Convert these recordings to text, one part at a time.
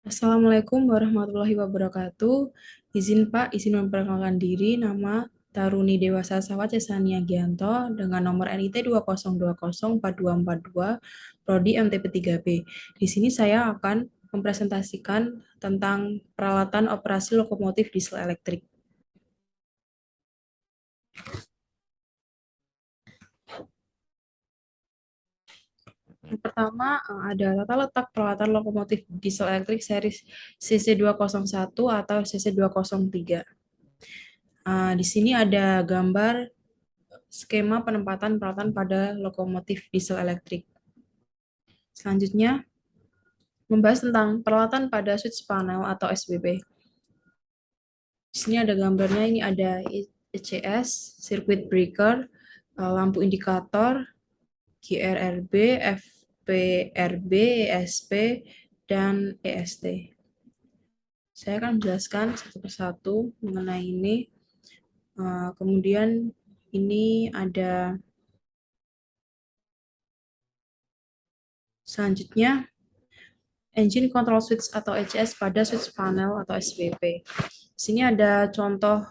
Assalamualaikum warahmatullahi wabarakatuh. Izin Pak, izin memperkenalkan diri. Nama Taruni Dewasa Sawat Cesania Gianto dengan nomor NIT 20204242, Prodi MTP3B. Di sini saya akan mempresentasikan tentang peralatan operasi lokomotif diesel elektrik. Yang pertama, ada tata letak peralatan lokomotif diesel elektrik seri CC201 atau CC203. Di sini ada gambar skema penempatan peralatan pada lokomotif diesel elektrik. Selanjutnya, membahas tentang peralatan pada switch panel atau SWP. Di sini ada gambarnya, ini ada ECS, circuit breaker, lampu indikator, GRRB, FPRB, ESP, dan EST. Saya akan menjelaskan satu persatu mengenai ini. Kemudian ini ada selanjutnya engine control switch atau ECS pada switch panel atau SWP. Di sini ada contoh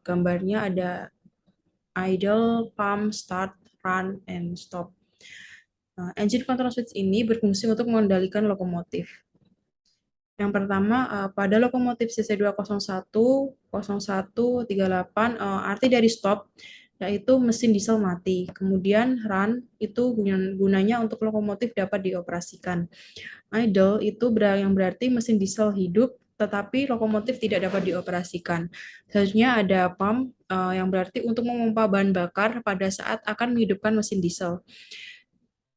gambarnya, ada idle, pump, start, run, and stop. Engine control switch ini berfungsi untuk mengendalikan lokomotif. Yang pertama, pada lokomotif CC201, 0138, arti dari stop yaitu mesin diesel mati. Kemudian run itu gunanya untuk lokomotif dapat dioperasikan. Idle itu yang berarti mesin diesel hidup tetapi lokomotif tidak dapat dioperasikan. Selanjutnya ada pump yang berarti untuk memompa bahan bakar pada saat akan menghidupkan mesin diesel.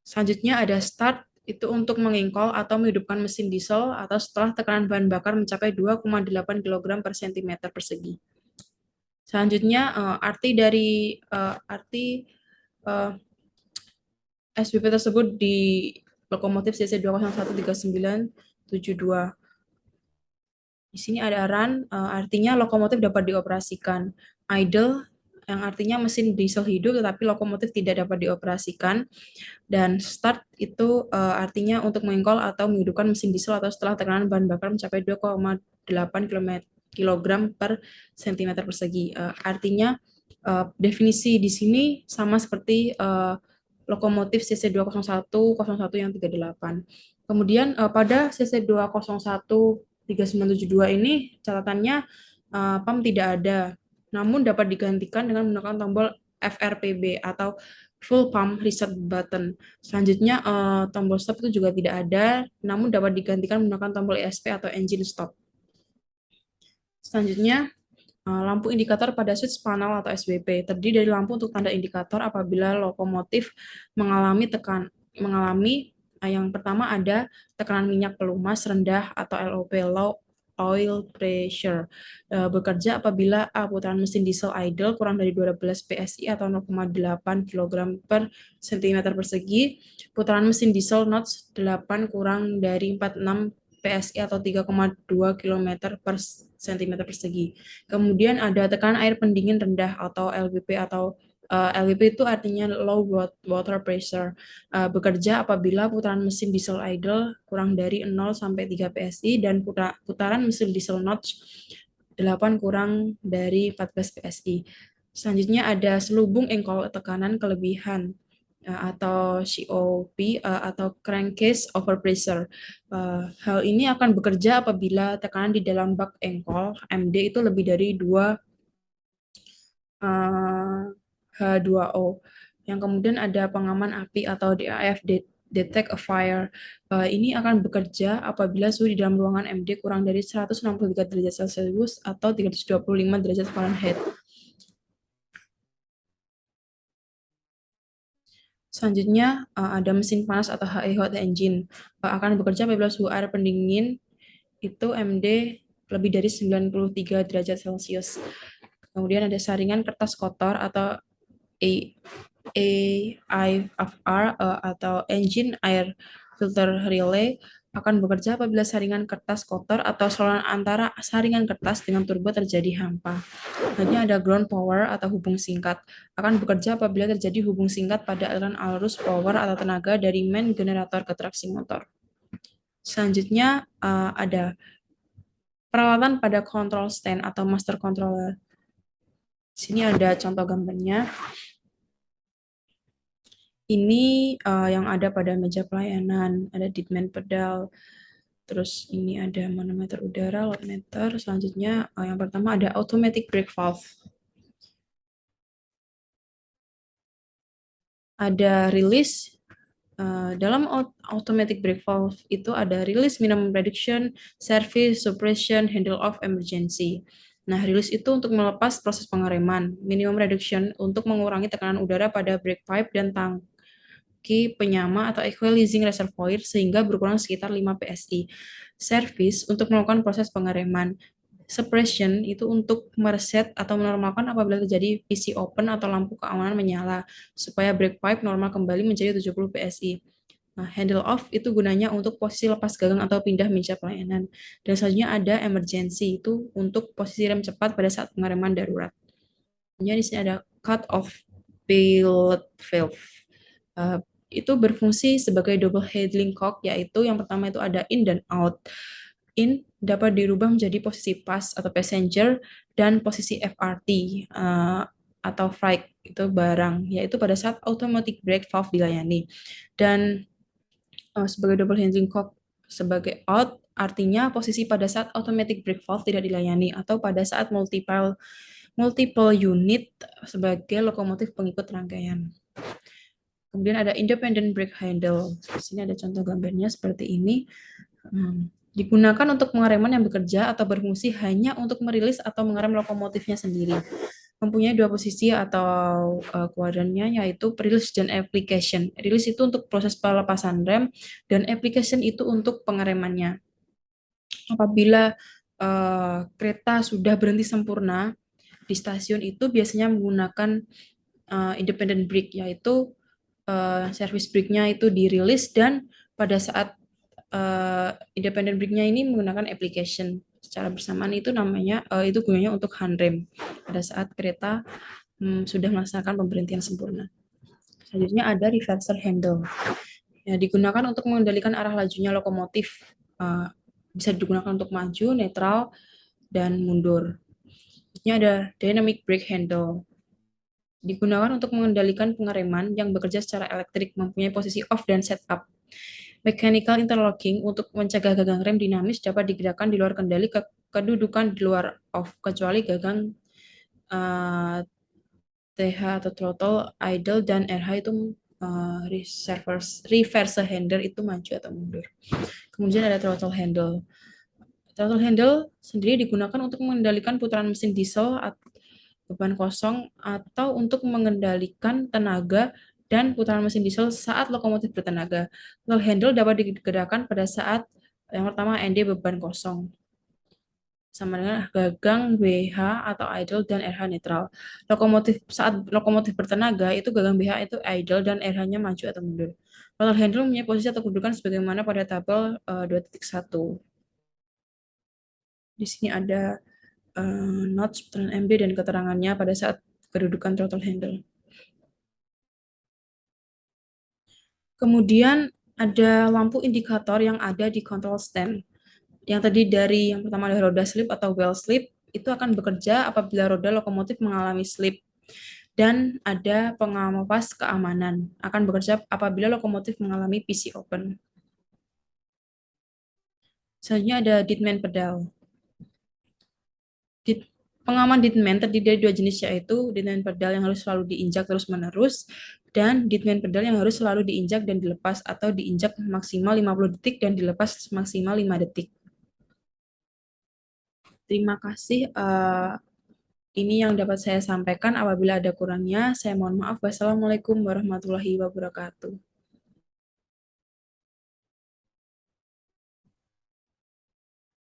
Selanjutnya ada start, itu untuk mengengkol atau menghidupkan mesin diesel atau setelah tekanan bahan bakar mencapai 2,8 kg per cm persegi. Selanjutnya arti SWP tersebut di lokomotif CC2013972. Di sini ada run, artinya lokomotif dapat dioperasikan. Idle, yang artinya mesin diesel hidup tetapi lokomotif tidak dapat dioperasikan. Dan start itu artinya untuk mengengkol atau menghidupkan mesin diesel atau setelah tekanan bahan bakar mencapai 2,8 kg per cm persegi. Artinya definisi di sini sama seperti lokomotif CC201, 01 yang 38. Kemudian pada CC201 3972 ini catatannya PAM tidak ada, namun dapat digantikan dengan menggunakan tombol FRPB atau full pump reset button. Selanjutnya tombol stop itu juga tidak ada, namun dapat digantikan menggunakan tombol ESP atau engine stop. Selanjutnya lampu indikator pada switch panel atau SWP terdiri dari lampu untuk tanda indikator apabila lokomotif mengalami yang pertama ada tekanan minyak pelumas rendah atau LOP, low oil pressure. Bekerja apabila putaran mesin diesel idle kurang dari 12 PSI atau 0,8 kg per cm persegi. Putaran mesin diesel notch 8 kurang dari 46 PSI atau 3,2 km per cm persegi. Kemudian ada tekanan air pendingin rendah atau LWP atau LWP itu artinya low water pressure. Bekerja apabila putaran mesin diesel idle kurang dari 0 sampai 3 PSI dan putaran mesin diesel notch 8 kurang dari 14 PSI. Selanjutnya ada selubung engkol tekanan kelebihan atau COP atau crankcase overpressure. Hal ini akan bekerja apabila tekanan di dalam bak engkol MD itu lebih dari 2 H2O. Yang kemudian ada pengaman api atau DAF, detect a fire. Ini akan bekerja apabila suhu di dalam ruangan MD kurang dari 163 derajat Celcius atau 325 derajat Fahrenheit. Selanjutnya ada mesin panas atau HE hot engine. Akan bekerja apabila suhu air pendingin itu MD lebih dari 93 derajat Celcius. Kemudian ada saringan kertas kotor atau AIFR atau Engine Air Filter Relay akan bekerja apabila saringan kertas kotor atau saluran antara saringan kertas dengan turbo terjadi hampa. Selanjutnya ada ground power atau hubung singkat. Akan bekerja apabila terjadi hubung singkat pada aliran arus power atau tenaga dari main generator ke traksi motor. Selanjutnya ada peralatan pada control stand atau master controller. Sini ada contoh gambarnya. Ini yang ada pada meja pelayanan, ada Deadman pedal, terus ini ada manometer udara, load meter. Selanjutnya yang pertama ada automatic brake valve. Ada release. Dalam automatic brake valve itu ada release minimum reduction, service, suppression, handle off, emergency. Nah, release itu untuk melepas proses pengereman, minimum reduction untuk mengurangi tekanan udara pada brake pipe dan tangki penyama atau equalizing reservoir sehingga berkurang sekitar 5 PSI. Service untuk melakukan proses pengereman. Suppression itu untuk mereset atau menormalkan apabila terjadi PC open atau lampu keamanan menyala, supaya brake pipe normal kembali menjadi 70 PSI. Nah, handle off itu gunanya untuk posisi lepas gagang atau pindah meja pelayanan. Dan selanjutnya ada emergency, itu untuk posisi rem cepat pada saat pengereman darurat. Kemudian di sini ada cut off pilot valve. Itu berfungsi sebagai double handling cock, yaitu yang pertama itu ada in dan out. In dapat dirubah menjadi posisi pass atau passenger dan posisi FRT atau freight itu barang, yaitu pada saat automatic brake valve dilayani. Dan sebagai double handling cock sebagai out artinya posisi pada saat automatic brake valve tidak dilayani atau pada saat multiple unit sebagai lokomotif pengikut rangkaian. Kemudian ada independent brake handle. Di sini ada contoh gambarnya seperti ini. Digunakan untuk pengereman yang bekerja atau berfungsi hanya untuk merilis atau mengerem lokomotifnya sendiri. Mempunyai dua posisi atau kuadrannya, yaitu release dan application. Release itu untuk proses pelepasan rem dan application itu untuk pengeremannya. Apabila kereta sudah berhenti sempurna di stasiun itu biasanya menggunakan independent brake, yaitu service brake-nya itu dirilis dan pada saat independent brake-nya ini menggunakan application secara bersamaan itu namanya itu gunanya untuk handrem pada saat kereta sudah melaksanakan pemberhentian sempurna. Selanjutnya ada reverser handle. Ya, digunakan untuk mengendalikan arah lajunya lokomotif. Bisa digunakan untuk maju, netral, dan mundur. Selanjutnya ada dynamic brake handle. Digunakan untuk mengendalikan pengereman yang bekerja secara elektrik, mempunyai posisi off dan setup. Mechanical interlocking untuk mencegah gagang rem dinamis dapat digerakkan di luar kendali kedudukan di luar off, kecuali gagang TH atau throttle, idle, dan RH itu reverse handle itu maju atau mundur. Kemudian ada throttle handle. Throttle handle sendiri digunakan untuk mengendalikan putaran mesin diesel beban kosong atau untuk mengendalikan tenaga dan putaran mesin diesel saat lokomotif bertenaga. Throttle handle dapat digerakkan pada saat yang pertama ND beban kosong sama dengan gagang BH atau idle dan RH netral. Saat lokomotif bertenaga itu gagang BH itu idle dan RH-nya maju atau mundur. Throttle handle mempunyai posisi atau kedudukan sebagaimana pada tabel 2.1. Di sini ada notes putaran MB dan keterangannya pada saat kedudukan throttle handle. Kemudian ada lampu indikator yang ada di control stand. Yang tadi dari yang pertama ada roda slip atau wheel slip, itu akan bekerja apabila roda lokomotif mengalami slip. Dan ada pengawas keamanan, akan bekerja apabila lokomotif mengalami PC open. Selanjutnya ada Deadman pedal. Pengaman Deadman terdiri dari dua jenis, yaitu Deadman pedal yang harus selalu diinjak terus-menerus dan Deadman pedal yang harus selalu diinjak dan dilepas atau diinjak maksimal 50 detik dan dilepas maksimal 5 detik. Terima kasih. Ini yang dapat saya sampaikan. Apabila ada kurangnya, saya mohon maaf. Wassalamualaikum warahmatullahi wabarakatuh.